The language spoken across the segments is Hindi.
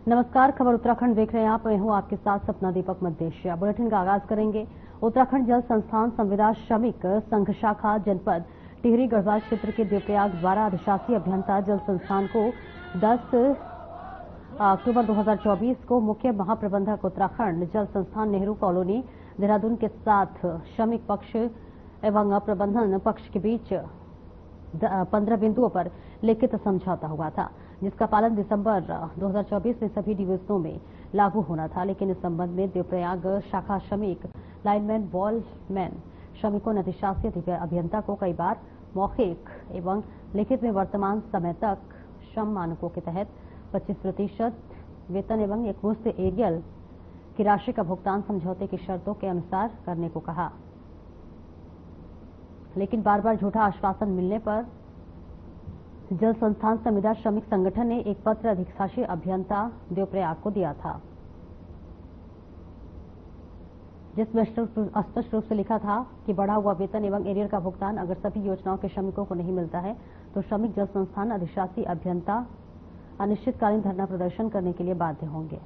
नमस्कार, खबर उत्तराखंड देख रहे हैं आप। मैं हूं आपके साथ सपना दीपक मध्य। बुलेटिन का आगाज करेंगे। उत्तराखंड जल संस्थान संविदा श्रमिक संघ शाखा जनपद टिहरी गढ़वाल क्षेत्र के देवप्रयाग द्वारा अधिशासी अभियंता जल संस्थान को 10 अक्टूबर 2024 को मुख्य महाप्रबंधक उत्तराखंड जल संस्थान नेहरू कॉलोनी देहरादून के साथ श्रमिक पक्ष एवं प्रबंधन पक्ष के बीच 15 बिंदुओं पर लिखित समझौता हुआ था, जिसका पालन दिसंबर 2024 में सभी डिवीजनों में लागू होना था। लेकिन इस संबंध में देवप्रयाग शाखा श्रमिक लाइनमैन वॉलमैन श्रमिकों ने अधिशासी अभियंता को कई बार मौखिक एवं लिखित में वर्तमान समय तक श्रम मानकों के तहत 25% वेतन एवं एकमुश्त एरियल की राशि का भुगतान समझौते की शर्तों के अनुसार करने को कहा। लेकिन बार बार झूठा आश्वासन मिलने पर जल संस्थान संविदा श्रमिक संगठन ने एक पत्र अधिशासी अभियंता देवप्रयाग को दिया था, जिसमें स्पष्ट रूप से लिखा था कि बढ़ा हुआ वेतन एवं एरियर का भुगतान अगर सभी योजनाओं के श्रमिकों को नहीं मिलता है तो श्रमिक जल संस्थान अधिशासी अभियंता अनिश्चितकालीन धरना प्रदर्शन करने के लिए बाध्य होंगे।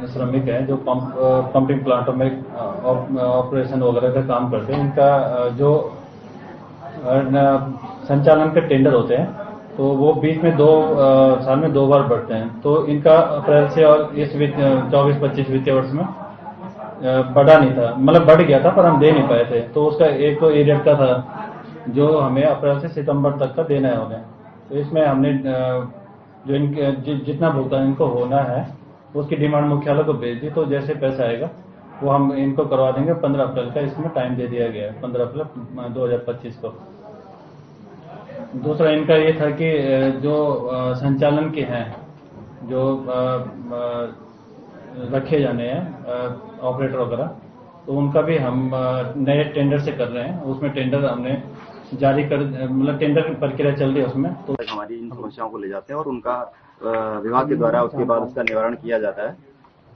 श्रमिक हैं जो पंपिंग प्लांटों में ऑपरेशन वगैरह का काम करते हैं, इनका जो संचालन के टेंडर होते हैं तो वो बीच में साल में 2 बार बढ़ते हैं। तो इनका अप्रैल से और इस 24-25 वित्तीय वर्ष में बढ़ा नहीं था, मतलब बढ़ गया था पर हम दे नहीं पाए थे। तो उसका एक तो एरियर का था जो हमें अप्रैल से सितंबर तक का देना है उन्हें। तो इसमें हमने जो इनके जितना भुगतान इनको होना है उसकी डिमांड मुख्यालय को भेज दी। तो जैसे पैसा आएगा वो हम इनको करवा देंगे। 15 अप्रैल का इसमें टाइम दे दिया गया है, 15 अप्रैल 2025 को। दूसरा इनका ये था कि जो संचालन के हैं जो रखे जाने हैं ऑपरेटर वगैरह, तो उनका भी हम नए टेंडर से कर रहे हैं। उसमें टेंडर हमने जारी कर, मतलब टेंडर प्रक्रिया चल रही है उसमें। तो हमारी इन समस्याओं को ले जाते हैं और उनका विभाग के द्वारा उसके बाद उसका निवारण किया जाता है।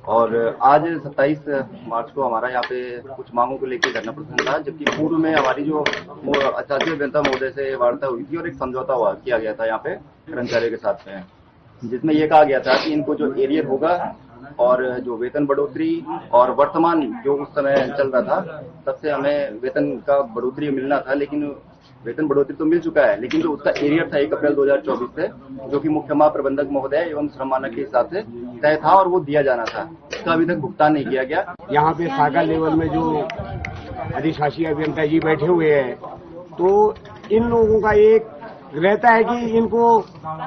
और आज 27 मार्च को हमारा यहाँ पे कुछ मांगों को लेकर धरना प्रदर्शन था, जबकि पूर्व में हमारी जो अधिशासी अभियंता महोदय से वार्ता हुई थी और एक समझौता किया गया था यहाँ पे कर्मचारियों के साथ में, जिसमें ये कहा गया था कि इनको जो एरियर होगा और जो वेतन बढ़ोतरी और वर्तमान जो उस समय चल रहा था तब से हमें वेतन का बढ़ोतरी मिलना था, लेकिन वेतन बढ़ोतरी तो मिल चुका है, लेकिन जो उसका एरियर था 1 अप्रैल 2024 से जो कि मुख्य महाप्रबंधक महोदय एवं श्रम मानक के हिसाब से तय था और वो दिया जाना था, इसका अभी तक भुगतान नहीं किया गया। यहाँ पे शाखा लेवल में जो अधिशासी अभियंता जी बैठे हुए हैं तो इन लोगों का एक रहता है कि इनको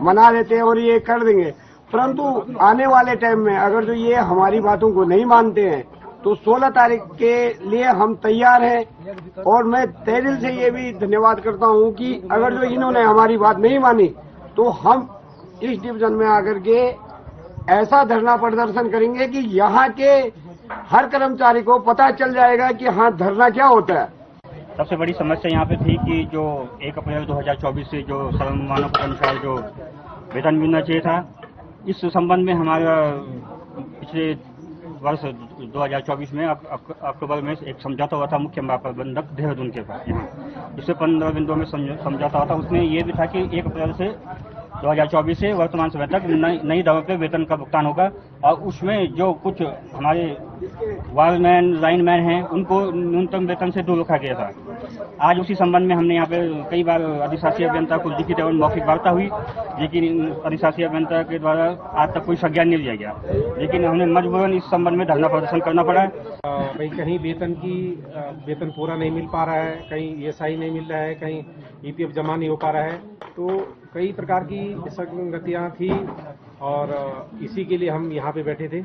मना देते हैं और ये कर देंगे, परंतु आने वाले टाइम में अगर जो ये हमारी बातों को नहीं मानते हैं तो 16 तारीख के लिए हम तैयार हैं। और मैं तहे दिल से ये भी धन्यवाद करता हूं कि अगर जो इन्होंने हमारी बात नहीं मानी तो हम इस डिवीजन में आकर के ऐसा धरना प्रदर्शन करेंगे कि यहाँ के हर कर्मचारी को पता चल जाएगा कि हाँ धरना क्या होता है। सबसे बड़ी समस्या यहाँ पे थी कि जो 1 अप्रैल 2024 से जो श्रम मानकों के अनुसार जो वेतन मिलना चाहिए था, इस संबंध में हमारा पिछले वर्ष 2024 में अक्टूबर में एक समझौता हुआ था मुख्य महाप्रबंधक देहरादून के पास यहाँ, जिससे 15 बिंदुओं में समझौता हुआ था। उसमें ये भी था कि 1 अप्रैल से 2024 से वर्तमान समय तक नई दरों पे वेतन का भुगतान होगा और उसमें जो कुछ हमारे वायरमैन लाइनमैन हैं उनको न्यूनतम वेतन से दूर रखा गया था। आज उसी संबंध में हमने यहाँ पे कई बार अधिशासी अभियंता को लिखित एवं मौखिक वार्ता हुई, लेकिन अधिशासी अभियंता के द्वारा आज तक कोई संज्ञान नहीं लिया गया, लेकिन हमने मजबूरन इस संबंध में धरना प्रदर्शन करना पड़ा। कहीं वेतन पूरा नहीं मिल पा रहा है, कहीं ESI नहीं मिल रहा है, कहीं EPF जमा नहीं हो पा रहा है, तो कई प्रकार की संगतियां थी और इसी के लिए हम यहाँ पे बैठे थे।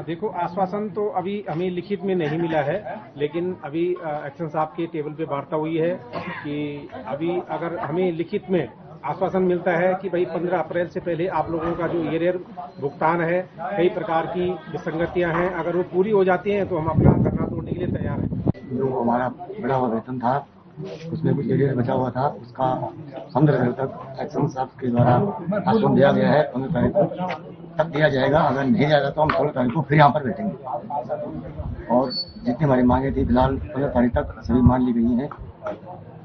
देखो, आश्वासन तो अभी हमें लिखित में नहीं मिला है, लेकिन अभी एक्शन साहब के टेबल पे वार्ता हुई है कि अभी अगर हमें लिखित में आश्वासन मिलता है कि भाई 15 अप्रैल से पहले आप लोगों का जो एरियर भुगतान है, कई प्रकार की विसंगतियां हैं, अगर वो पूरी हो जाती हैं तो हम अपना धरना तोड़ने के लिए तैयार हैं। जो हमारा बड़ा हुआ वेतन था उसमें कुछ एरियर बचा हुआ था, उसका 15 तारीख तक एक्शन साहब के द्वारा आश्वासन दिया गया है। 15 तारीख को तक दिया जाएगा, अगर नहीं जाएगा तो हम 16 तारीख को फिर यहाँ पर बैठेंगे। और जितनी हमारी मांगे थी फिलहाल 15 तारीख तक सभी मान ली गई हैं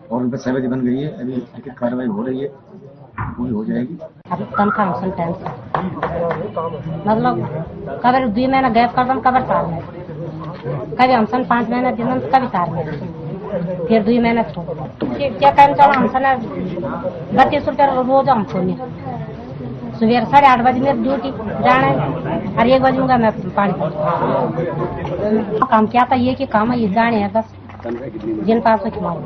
और उन पर सहमति बन गई है। अभी लिखित कार्रवाई हो रही है, पूरी हो जाएगी। अब तनख्वाह सेंटेंस मतलब कबर 2 महीना गैप कर दम कबर साल में कभी हम 5 महीना दिन कभी 4 महीना फिर 2 महीना छोड़ क्या टाइम चला हम 32 रुपया रोज हमको नहीं सुबह 8:30 बजे मेरी ड्यूटी जाना है और 1 बजे मैं पानी काम क्या था ये कि काम है ये जाने है बस जिन पास खिलाओ।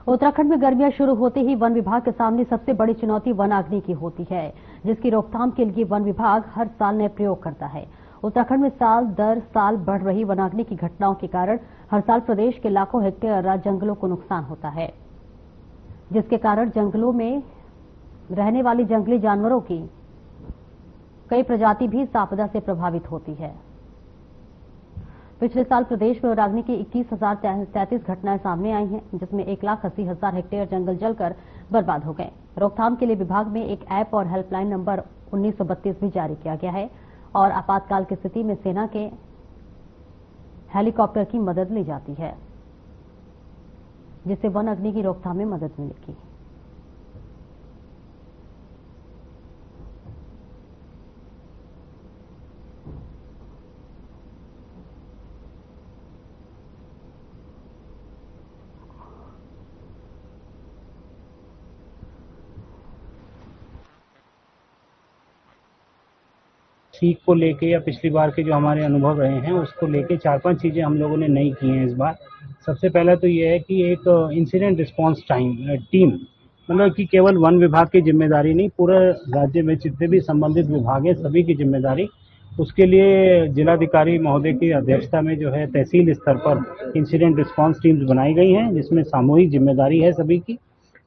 उत्तराखंड में गर्मियां शुरू होते ही वन विभाग के सामने सबसे बड़ी चुनौती वनाग्नि की होती है, जिसकी रोकथाम के लिए वन विभाग हर साल नए प्रयोग करता है। उत्तराखंड में साल दर साल बढ़ रही वनाग्नि की घटनाओं के कारण हर साल प्रदेश के लाखों हेक्टेयर जंगलों को नुकसान होता है, जिसके कारण जंगलों में रहने वाली जंगली जानवरों की कई प्रजाति भी इस आपदा से प्रभावित होती है। पिछले साल प्रदेश में वनाग्नि की 21,033 घटनाएं सामने आई हैं, जिसमें 1,80,000 हेक्टेयर जंगल जलकर बर्बाद हो गए। रोकथाम के लिए विभाग में एक ऐप और हेल्पलाइन नंबर 1932 भी जारी किया गया है और आपातकाल की स्थिति में सेना के हेलीकॉप्टर की मदद ली जाती है, जिससे वन अग्नि की रोकथाम में मदद मिलेगी। सीख को लेके या पिछली बार के जो हमारे अनुभव रहे हैं उसको लेके 4-5 चीज़ें हम लोगों ने नई की हैं इस बार। सबसे पहला तो ये है कि एक इंसिडेंट रिस्पांस टीम मतलब कि केवल वन विभाग की जिम्मेदारी नहीं, पूरे राज्य में जितने भी संबंधित विभाग हैं सभी की जिम्मेदारी। उसके लिए जिलाधिकारी महोदय की अध्यक्षता में जो है तहसील स्तर पर इंसिडेंट रिस्पांस टीम्स बनाई गई हैं, जिसमें सामूहिक जिम्मेदारी है सभी की।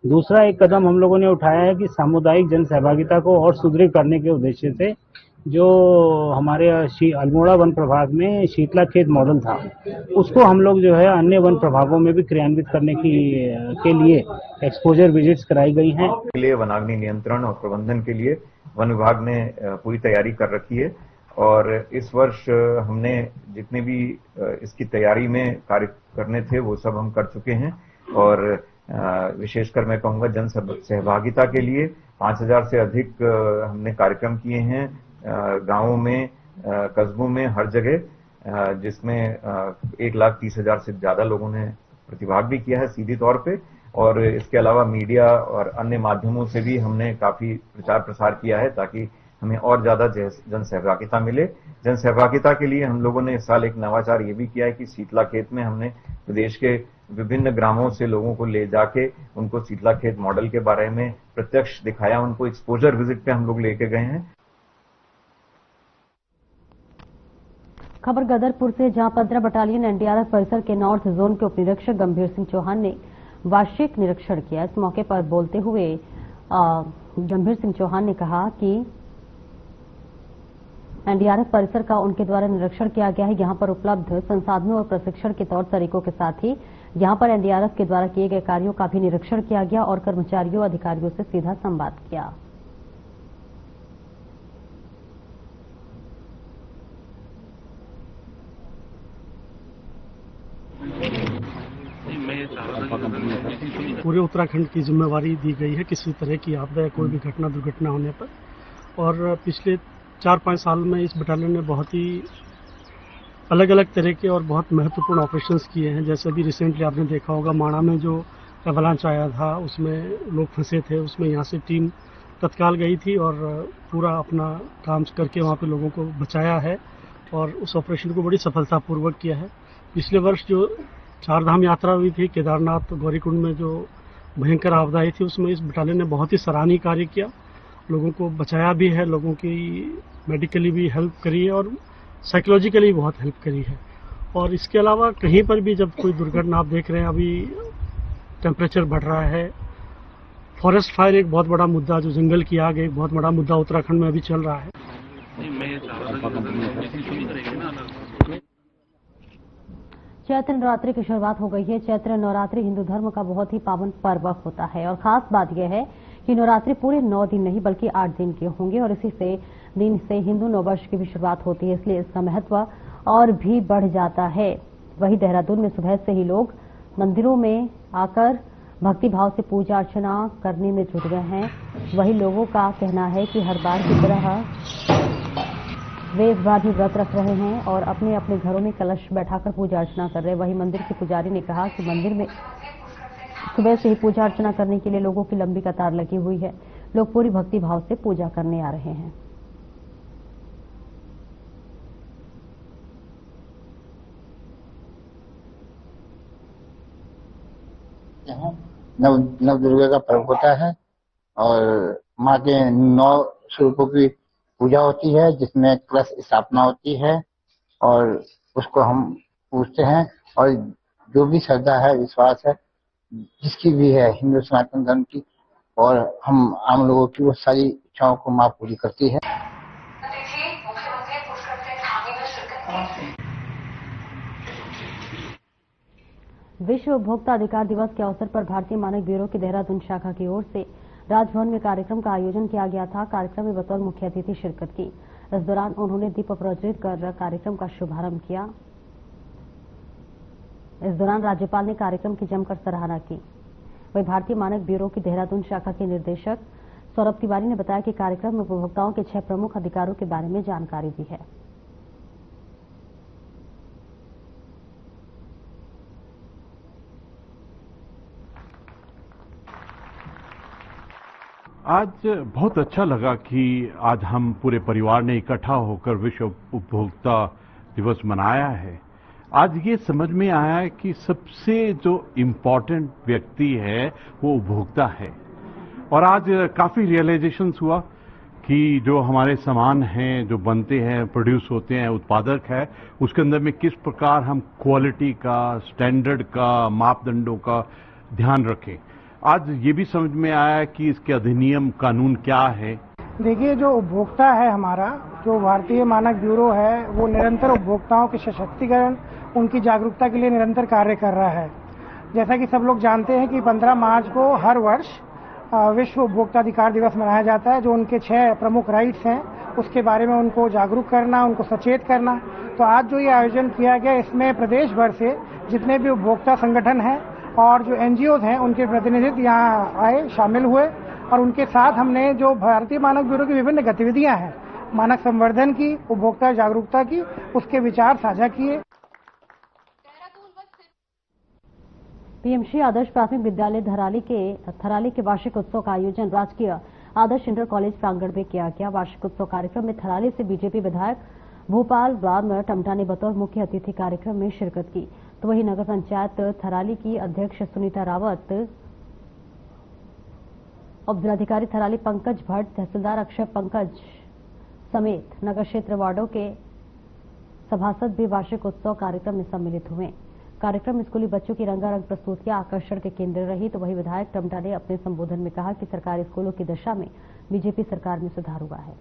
दूसरा एक कदम हम लोगों ने उठाया है कि सामुदायिक जन सहभागिता को और सुदृढ़ करने के उद्देश्य से जो हमारे अल्मोड़ा वन प्रभाग में शीतला खेत मॉडल था, उसको हम लोग जो है अन्य वन प्रभागों में भी क्रियान्वित करने के लिए एक्सपोजर विजिट्स कराई गई हैं। के लिए वनाग्नि नियंत्रण और प्रबंधन के लिए वन विभाग ने पूरी तैयारी कर रखी है और इस वर्ष हमने जितने भी इसकी तैयारी में कार्य करने थे वो सब हम कर चुके हैं और विशेषकर मैं कहूँगा जन सहभागिता के लिए 5000 से अधिक हमने कार्यक्रम किए हैं गांवों में, कस्बों में, हर जगह, जिसमें 1,30,000 से ज्यादा लोगों ने प्रतिभाग भी किया है सीधी तौर पे। और इसके अलावा मीडिया और अन्य माध्यमों से भी हमने काफी प्रचार प्रसार किया है ताकि हमें और ज्यादा जन सहभागिता मिले। जन सहभागिता के लिए हम लोगों ने इस साल एक नवाचार ये भी किया है कि शीतला खेत में हमने प्रदेश के विभिन्न ग्रामों से लोगों को ले जाके उनको शीतला खेत मॉडल के बारे में प्रत्यक्ष दिखाया, उनको एक्सपोजर विजिट पे हम लोग लेके गए हैं। खबर गदरपुर से, जहां 15 बटालियन एनडीआरएफ परिसर के नॉर्थ जोन के उप निरीक्षक गंभीर सिंह चौहान ने वार्षिक निरीक्षण किया। इस मौके पर बोलते हुए गंभीर सिंह चौहान ने कहा कि एनडीआरएफ परिसर का उनके द्वारा निरीक्षण किया गया है। यहां पर उपलब्ध संसाधनों और प्रशिक्षण के तौर तरीकों के साथ ही यहां पर एनडीआरएफ के द्वारा किए गए कार्यों का भी निरीक्षण किया गया और कर्मचारियों अधिकारियों से सीधा संवाद किया। पूरे उत्तराखंड की जिम्मेवारी दी गई है किसी तरह की आपदा या कोई भी घटना दुर्घटना होने पर। और पिछले 4-5 साल में इस बटालियन ने बहुत ही अलग अलग तरह के और बहुत महत्वपूर्ण ऑपरेशंस किए हैं। जैसे अभी रिसेंटली आपने देखा होगा माणा में जो एवलांच आया था, उसमें लोग फंसे थे, उसमें यहाँ से टीम तत्काल गई थी और पूरा अपना काम करके वहाँ पे लोगों को बचाया है और उस ऑपरेशन को बड़ी सफलतापूर्वक किया है। पिछले वर्ष जो 4 धाम यात्रा हुई थी केदारनाथ गौरीकुंड में, जो भयंकर आपदा आई थी, उसमें इस बटालियन ने बहुत ही सराहनीय कार्य किया, लोगों को बचाया भी है, लोगों की मेडिकली भी हेल्प करी है और साइकोलॉजिकली बहुत हेल्प करी है। और इसके अलावा कहीं पर भी जब कोई दुर्घटना, आप देख रहे हैं अभी टेम्परेचर बढ़ रहा है, फॉरेस्ट फायर एक बहुत बड़ा मुद्दा, जो जंगल की आग एक बहुत बड़ा मुद्दा उत्तराखंड में अभी चल रहा है। चैत्र नवरात्रि की शुरुआत हो गई है। चैत्र नवरात्रि हिंदू धर्म का बहुत ही पावन पर्व होता है और खास बात यह है कि नवरात्रि पूरे 9 दिन नहीं बल्कि 8 दिन के होंगे और इसी से दिन से हिंदू नववर्ष की भी शुरुआत होती है, इसलिए इसका महत्व और भी बढ़ जाता है। वहीं देहरादून में सुबह से ही लोग मंदिरों में आकर भक्ति भाव से पूजा अर्चना करने में जुट गए हैं। वही लोगों का कहना है कि हर बार की तरह वे इस बार भी व्रत रख रहे हैं और अपने अपने घरों में कलश बैठाकर पूजा अर्चना कर रहे हैं। वहीं मंदिर के पुजारी ने कहा कि मंदिर में सुबह से ही पूजा अर्चना करने के लिए लोगों की लंबी कतार लगी हुई है। लोग पूरी भक्ति भाव से पूजा करने आ रहे हैं। यहाँ नव दुर्गा का पर्व होता है और माँ के 9 स्वरूपों की पूजा होती है, जिसमें कलश स्थापना होती है और उसको हम पूजते हैं। और जो भी श्रद्धा है, विश्वास है, जिसकी भी है हिंदू सनातन धर्म की, और हम आम लोगों की वो सारी इच्छाओं को माँ पूरी करती है। विश्व उपभोक्ता अधिकार दिवस के अवसर पर भारतीय मानक ब्यूरो की देहरादून शाखा की ओर से राजभवन में कार्यक्रम का आयोजन किया गया था। कार्यक्रम में बतौर मुख्य अतिथि शिरकत की। इस दौरान उन्होंने दीप प्रज्वलित कर कार्यक्रम का शुभारंभ किया। इस दौरान राज्यपाल ने कार्यक्रम की जमकर सराहना की। वहीं भारतीय मानक ब्यूरो की देहरादून शाखा के निदेशक सौरभ तिवारी ने बताया कि कार्यक्रम में उपभोक्ताओं के 6 प्रमुख अधिकारों के बारे में जानकारी दी है। आज बहुत अच्छा लगा कि आज हम पूरे परिवार ने इकट्ठा होकर विश्व उपभोक्ता दिवस मनाया है। आज ये समझ में आया है कि सबसे जो इम्पोर्टेंट व्यक्ति है वो उपभोक्ता है। और आज काफी रियलाइजेशंस हुआ कि जो हमारे सामान हैं, जो बनते हैं, प्रोड्यूस होते हैं, उत्पादक है, उसके अंदर में किस प्रकार हम क्वालिटी का, स्टैंडर्ड का, मापदंडों का ध्यान रखें। आज ये भी समझ में आया कि इसके अधिनियम कानून क्या है। देखिए, जो उपभोक्ता है हमारा, जो भारतीय मानक ब्यूरो है, वो निरंतर उपभोक्ताओं के सशक्तिकरण, उनकी जागरूकता के लिए निरंतर कार्य कर रहा है। जैसा कि सब लोग जानते हैं कि 15 मार्च को हर वर्ष विश्व उपभोक्ता अधिकार दिवस मनाया जाता है। जो उनके 6 प्रमुख राइट्स हैं, उसके बारे में उनको जागरूक करना, उनको सचेत करना। तो आज जो ये आयोजन किया गया, इसमें प्रदेश भर से जितने भी उपभोक्ता संगठन हैं और जो NGOs हैं, उनके प्रतिनिधित्व यहाँ आए, शामिल हुए और उनके साथ हमने जो भारतीय मानक ब्यूरो की विभिन्न गतिविधियां हैं, मानक संवर्धन की, उपभोक्ता जागरूकता की, उसके विचार साझा किए। पीएमसी आदर्श प्राथमिक विद्यालय थराली के वार्षिक उत्सव का आयोजन राजकीय आदर्श इंटर कॉलेज प्रांगण में किया गया। वार्षिक उत्सव कार्यक्रम में थराली से बीजेपी विधायक भूपाल राम टमटा ने बतौर मुख्य अतिथि कार्यक्रम में शिरकत की। तो वही नगर पंचायत थराली की अध्यक्ष सुनीता रावत, उप जिलाधिकारी थराली पंकज भट्ट, तहसीलदार अक्षय पंकज समेत नगर क्षेत्र वार्डों के सभासद भी वार्षिक उत्सव कार्यक्रम में सम्मिलित हुए। कार्यक्रम में स्कूली बच्चों की रंगारंग प्रस्तुतियां आकर्षण के केंद्र रही। तो वही विधायक टमटा ने अपने संबोधन में कहा कि सरकारी स्कूलों की दशा में बीजेपी सरकार में सुधार हुआ है।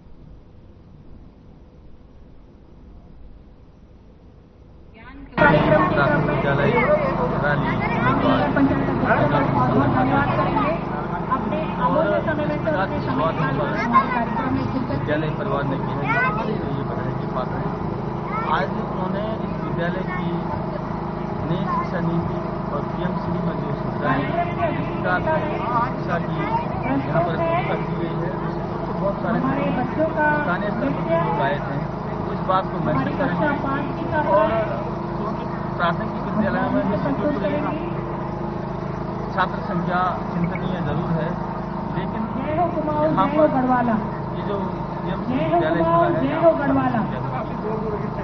विद्यालय परिवार ने की है, ये बधाई की बात है। आज उन्होंने इस विद्यालय की नई शिक्षा नीति और पीएमसी में जो सुविधाएं शिक्षा की यहाँ पर व्यवस्था की गई है, उससे बहुत सारे स्थानीय स्तर पर लोग आए थे, तो इस बात को महसूस करेंगे। और प्राथमिक विद्यालयों में निश्चित रूप से छात्र संख्या चिंतनीय जरूर है, लेकिन यहाँ पर ये जो विद्यालय खुला है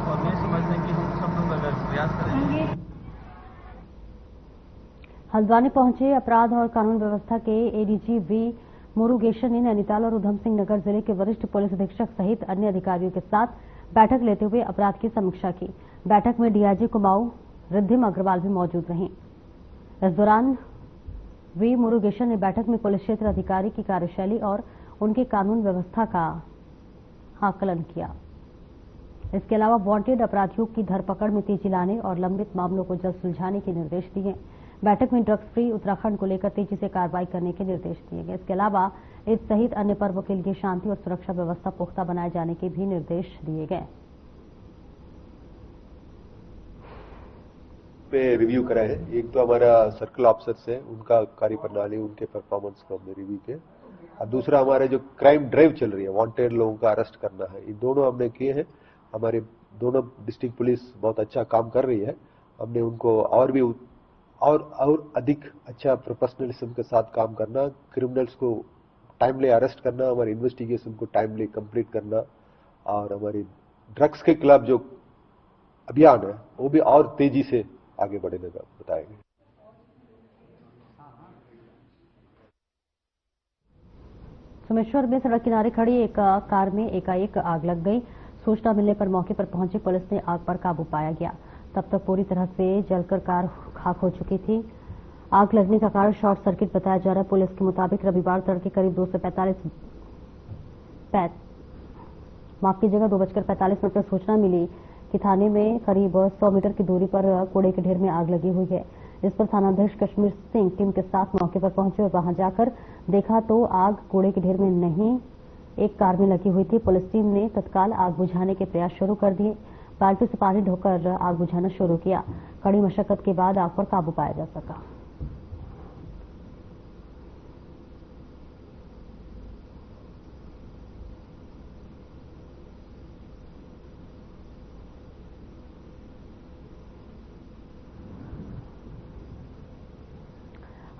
और मैं समझने की हम सब लोग अगर प्रयास करेंगे। हल्द्वानी पहुंचे अपराध और कानून व्यवस्था के एडीजी वी मुरुगेशन ने नैनीताल और उधम सिंह नगर जिले के वरिष्ठ पुलिस अधीक्षक सहित अन्य अधिकारियों के साथ बैठक लेते हुए अपराध की समीक्षा की। बैठक में डीआईजी कुमाऊं रिद्धिम अग्रवाल भी मौजूद रहीं। इस दौरान वी मुरुगेशन ने बैठक में पुलिस क्षेत्र अधिकारी की कार्यशैली और उनके कानून व्यवस्था का आकलन किया। इसके अलावा वांटेड अपराधियों की धरपकड़ में तेजी लाने और लंबित मामलों को जल्द सुलझाने के निर्देश दिए। बैठक में ड्रग्स फ्री उत्तराखंड को लेकर तेजी से कार्रवाई करने के निर्देश दिए गए। इसके अलावा ईद सहित अन्य पर्वों के लिए शांति और सुरक्षा व्यवस्था पुख्ता बनाए जाने के भी निर्देश दिए गए। पे रिव्यू करा है। एक तो हमारा सर्कल ऑफिसर्स है, उनका कार्यप्रणाली, उनके परफॉर्मेंस को हमने रिव्यू किया, और दूसरा हमारे जो क्राइम ड्राइव चल रही है, वांटेड लोगों का अरेस्ट करना है, ये दोनों हमने किए हैं। हमारे दोनों डिस्ट्रिक्ट पुलिस बहुत अच्छा काम कर रही है। हमने उनको और भी और अधिक अच्छा प्रोफेशनलिज्म के साथ काम करना, क्रिमिनल्स को टाइमली अरेस्ट करना, हमारे इन्वेस्टिगेशन को टाइमली कंप्लीट करना, और हमारी ड्रग्स के खिलाफ जो अभियान है वो भी और तेजी से आगे बढ़ने का बताएंगे। सोमेश्वर में सड़क किनारे खड़ी एक कार में एकाएक आग लग गई। सूचना मिलने पर मौके पर पहुंची पुलिस ने आग पर काबू पाया गया। तब तक पूरी तरह से जलकर कार खाक हो चुकी थी। आग लगने का कारण शॉर्ट सर्किट बताया जा रहा है। पुलिस के मुताबिक रविवार तड़के करीब 2 बजकर 45 मिनट पर सूचना मिली कि थाने में करीब 100 मीटर की दूरी पर कूड़े के ढेर में आग लगी हुई है। इस पर थानाध्यक्ष कश्मीर सिंह टीम के साथ मौके पर पहुंचे और वहां जाकर देखा तो आग कूड़े के ढेर में नहीं, एक कार में लगी हुई थी। पुलिस टीम ने तत्काल आग बुझाने के प्रयास शुरू कर दिए। बाल्टी से पानी ढोकर आग बुझाना शुरू किया। कड़ी मशक्कत के बाद आग पर काबू पाया जा सका।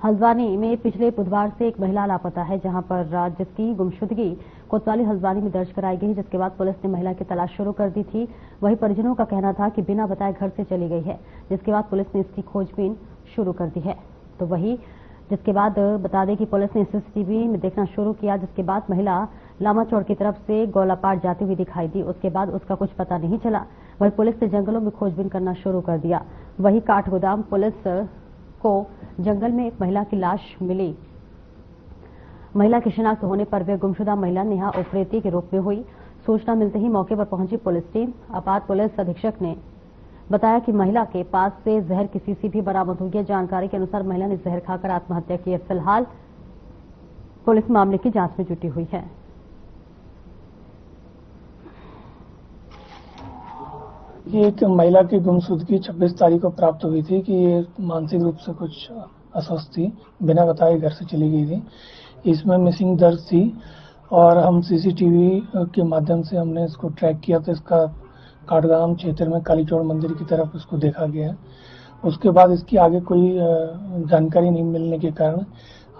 हल्द्वानी में पिछले बुधवार से एक महिला लापता है, जहां पर जिसकी गुमशुदगी कोतवाली हल्द्वानी में दर्ज कराई गई, जिसके बाद पुलिस ने महिला की तलाश शुरू कर दी थी। वहीं परिजनों का कहना था कि बिना बताए घर से चली गई है, जिसके बाद पुलिस ने इसकी खोजबीन शुरू कर दी है। तो वही जिसके बाद बता दें कि पुलिस ने सीसीटीवी में देखना शुरू किया, जिसके बाद महिला लामाचौड़ की तरफ से गोलापाट जाती हुई दिखाई दी। उसके बाद उसका कुछ पता नहीं चला। वहीं पुलिस ने जंगलों में खोजबीन करना शुरू कर दिया। वहीं काठगोदाम पुलिस को जंगल में एक महिला की लाश मिली। महिला की शिनाख्त होने पर वे गुमशुदा महिला नेहा उप्रेती के रूप में हुई। सूचना मिलते ही मौके पर पहुंची पुलिस टीम। आपात पुलिस अधीक्षक ने बताया कि महिला के पास से जहर की शीशी भी बरामद हुई है। जानकारी के अनुसार महिला ने जहर खाकर आत्महत्या की है। फिलहाल पुलिस मामले की जांच में जुटी हुई है। ये एक महिला की गुमशुदगी 26 तारीख को प्राप्त हुई थी कि ये मानसिक रूप से कुछ अस्वस्थ थी, बिना बताए घर से चली गई थी। इसमें मिसिंग दर्ज थी और हम सीसीटीवी के माध्यम से हमने इसको ट्रैक किया तो इसका काठगोदाम क्षेत्र में कालीचौड़ मंदिर की तरफ इसको देखा गया। उसके बाद इसकी आगे कोई जानकारी नहीं मिलने के कारण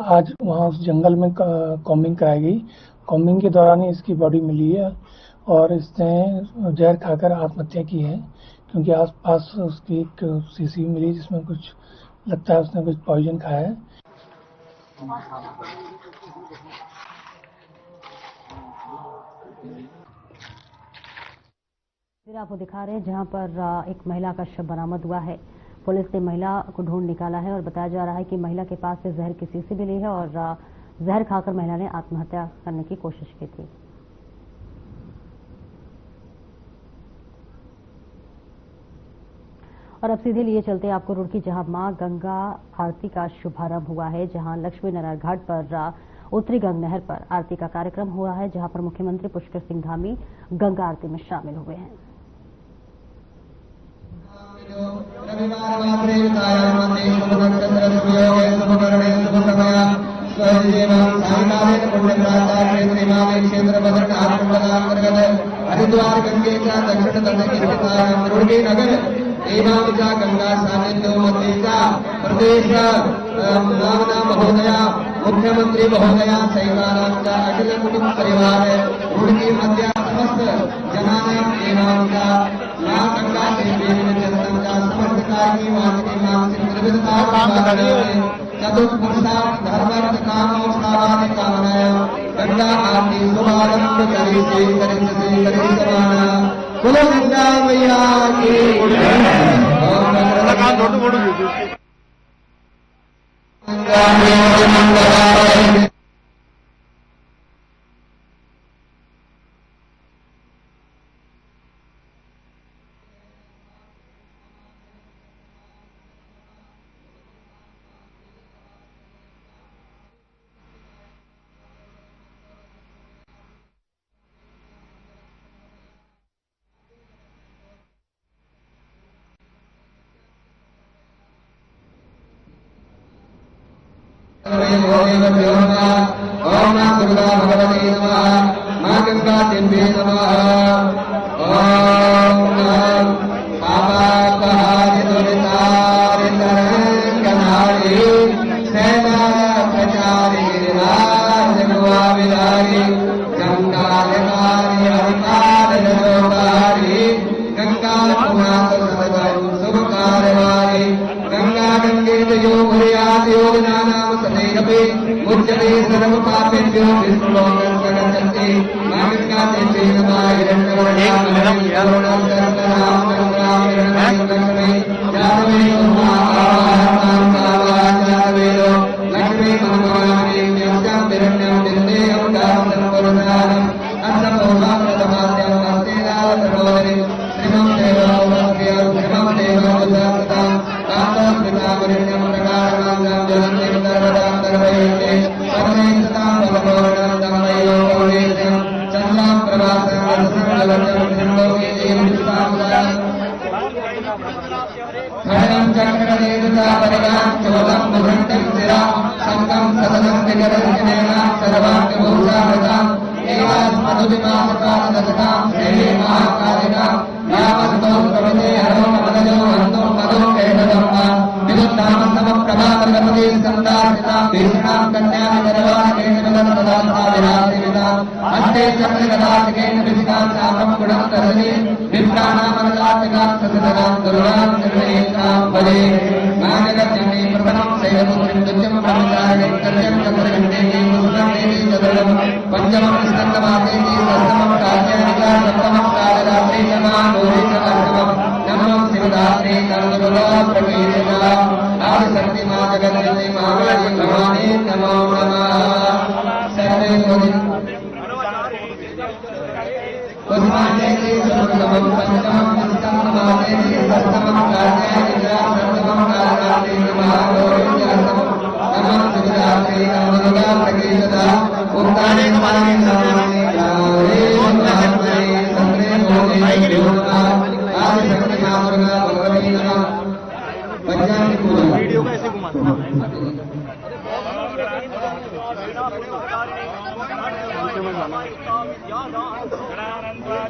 आज वहाँ उस जंगल में कॉम्बिंग कराई गई। कॉम्बिंग के दौरान ही इसकी बॉडी मिली है और इसने जहर खाकर आत्महत्या की है, क्योंकि आसपास उसकी एक शीशी मिली जिसमें कुछ लगता है उसने कुछ पॉइजन खाया है। फिर आपको दिखा रहे हैं जहां पर एक महिला का शव बरामद हुआ है। पुलिस ने महिला को ढूंढ निकाला है और बताया जा रहा है कि महिला के पास से जहर की शीशी मिली है और जहर खाकर महिला ने आत्महत्या करने की कोशिश की थी। और अब सीधे लिए चलते आपको रुड़की, जहां मां गंगा आरती का शुभारंभ हुआ है, जहां लक्ष्मी नारायण घाट पर उत्तरी गंग नहर पर आरती का कार्यक्रम हुआ है, जहां पर मुख्यमंत्री पुष्कर सिंह धामी गंगा आरती में शामिल हुए हैं। हरिद्वार गंगे का दक्षिण तट की रुड़की नगर एवं गंगा सानिध्य मध्य प्रदेश नामना महोदया मुख्यमंत्री महोदया सहिताराम का अखिल कुटुंब परिवार रुड़की मध्य समस्त जनाने एवं का मां गंगा देवी चंदन का समस्त कार्य वाचनी मानसिक निर्विधता चतुर्पुरुषार्थ धर्मार्थ कामों सामान्य कामनाया गंगा आरती शुभारंभ करी समाना बोलो गंगा मैया की ओम मां दुर्गा भगवती नमः। मां गंगा देवी नमः। ओम पापापहारि दुरितारि तरंगधारि सैलाल प्रचारि गिरिराज गुहाविहारि गंगाधकारी हरिकाल जलोकारी गंगा पुनात सदगम शुभ कार्यवारी गंगा गंगे तयो भूयात् योजनानां सदैरपि मुच्यते सर्व पापेभ्यो विष्णुलोकं गच्छन्ति। मां गंगा देवी नमः। हिरण्यवर्णां करुणां सर्वनां गंगां हिरण्यं जातवे उमाहारतां कावाचारवेदो लक्ष्मी मनोरामे नित्यं हिरण्यं निर्देयं दासं पुरुषाणम् अन्नपूर्णाप्रदमाद्यं अस्तेनावतरोदरि श्रीमं देवोपस्यं श्रीमं देवोपस्यं कान्तस्मितावरिण्यं प्रकाशमानं जलन्तं सर्वदां सर्वैते सर्वैस्तां भगवानं तमयो गौरीशं चन्द्रां प्रभासं रससंगलतं त्रिलोके देवविश्वासं खड्गं चक्रदेवता परिगां चोलं मुघण्टं शिरा शङ्खं सततं विकरञ्जनेन सर्वाङ्गभूषावतां एवास्मदुदिमासकालदशतां श्रेये महाकालिकां यावत्तौ प्रभते हरो मदजो हन्तो मदो केशदम्मा विदुत्तां समप्रभावगपते सन्दासितां भीषणां कन्यां गर्वाकेशविदन्तदान्ता विराजितां हस्ते चक्रगदासिकेन विधितां शापं गुणं तरणे विप्राणामनलाटकां सततगां दुर्गां निर्णयेतां बले नागजननी प्रभनं शैलपुत्रीं दुर्जं ब्रह्मचारिणीं कन्यां चक्रगण्डेति मुस्कण्डेति चतुर्भं पंचमं स्कन्दमातेति षष्ठमं कात्यायनिका सप्तमं कालरात्रि नमा गौरीशकर्षमं नमः शिवदात्रे सर्वदुर्गा प्रकीर्तिता आदिशक्ति मां जगन्नाथी महाकाली भवानी नमो नमः। सर्वे पुष्पाण्डेति सर्वतमं पंचमं स्कन्दमातेति षष्ठमं कात्यायनिका सप्तमं कालरात्रि नमा गौरीशकर्षमं नमः शिवदात्रे सर्वदुर्गा प्रकीर्तिता उक्ताने कमाने नमः आदिशक्ति मां दुर्गा भगवती नमः। पंचांग पूजा वीडियो को ऐसे घुमाना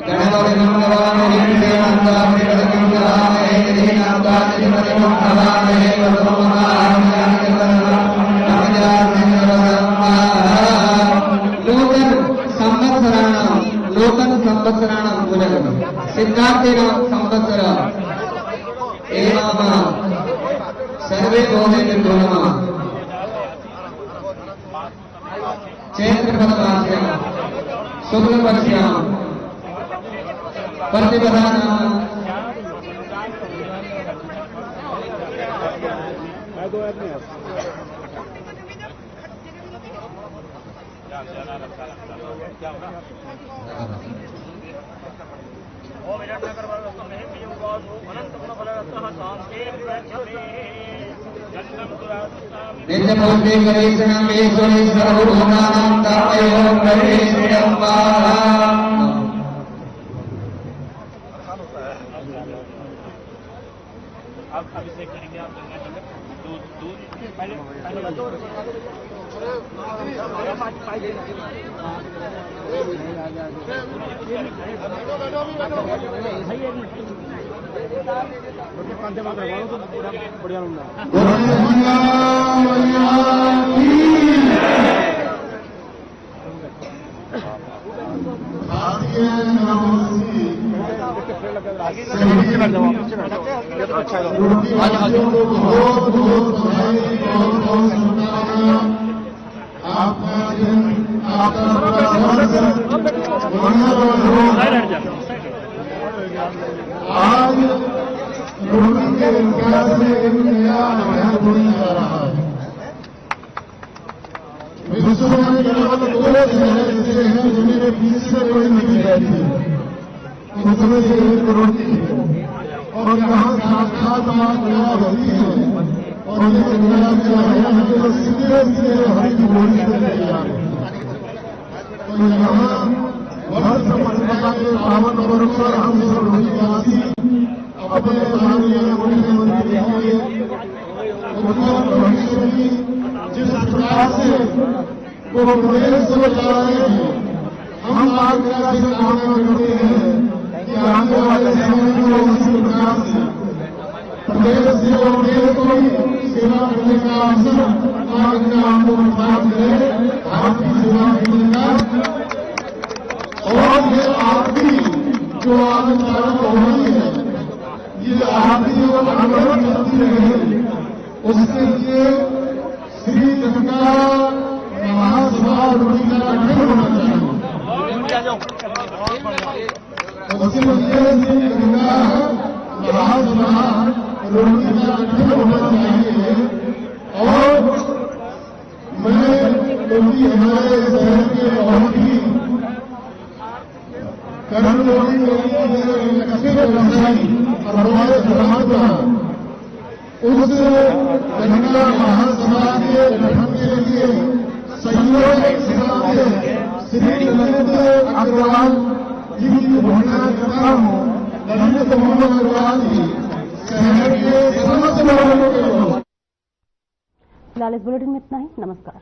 गणपति मंगलानि देवांगानि रघुनाथाय देवांगानि रघुनाथाय लोकन संवत्सराणां पुनः सिद्धार्थेन संवत्सर एवं सर्वे भोजनेभ्यो नमः। चैत्रपदमास्यां शुक्लपक्षां प्रतिपदानां नित्यमूर्ति गणेशनं ईश्वरे सर्वभूतानां तापयो गणेशं वा अभिषेक करेंगे आप दूध पहले आज लोगों के विकास में एक नया अध्याय होने जा रहा है। विश्व में केवल दो शहर ऐसे हैं जिनमें बीच से कोई नदी बहती है, उसमें से एक करोड़ी और यहाँ साक्षात मां गंगा बहती है और ये गंगा जो है तो सीधे सीधे हरी गोली से ले जा रही है। तो यहाँ वर्ष पंडिता के पावन पर्व पर हम सब रोहितवासी अपने माननीय मुख्यमंत्री जी उत्तम भविष्य की जिस प्रकार से वो प्रदेश को चला रहे हैं, हम आप से कामना करते हैं कि आने वाले समय में उसी प्रकार से प्रदेश से और देश को सेवा करने का अवसर आपको प्राप्त करे, आपकी सेवा करने का। और ये आपकी जो आगे चालू हो रही है, ये आपकी जो आंदोलन करती रहे, उसके लिए श्री गंगा महासभा रोटी का गठन होना चाहिए। उसके लिए श्री गंगा महासभा रोटी का गठन होना चाहिए। और मैं क्योंकि हमारे शहर के बहुत ही कर्मयोगी व्यवसायी और हमारे समाज उस गंगा महासभा के गठन के लिए सहयोग सेवा में श्री ललित अग्रवाल जी की घोषणा करता हूँ। ललित मोहन अग्रवाल जी शहर के समस्त लोगों के फिलहाल इस बुलेटिन में इतना ही। नमस्कार।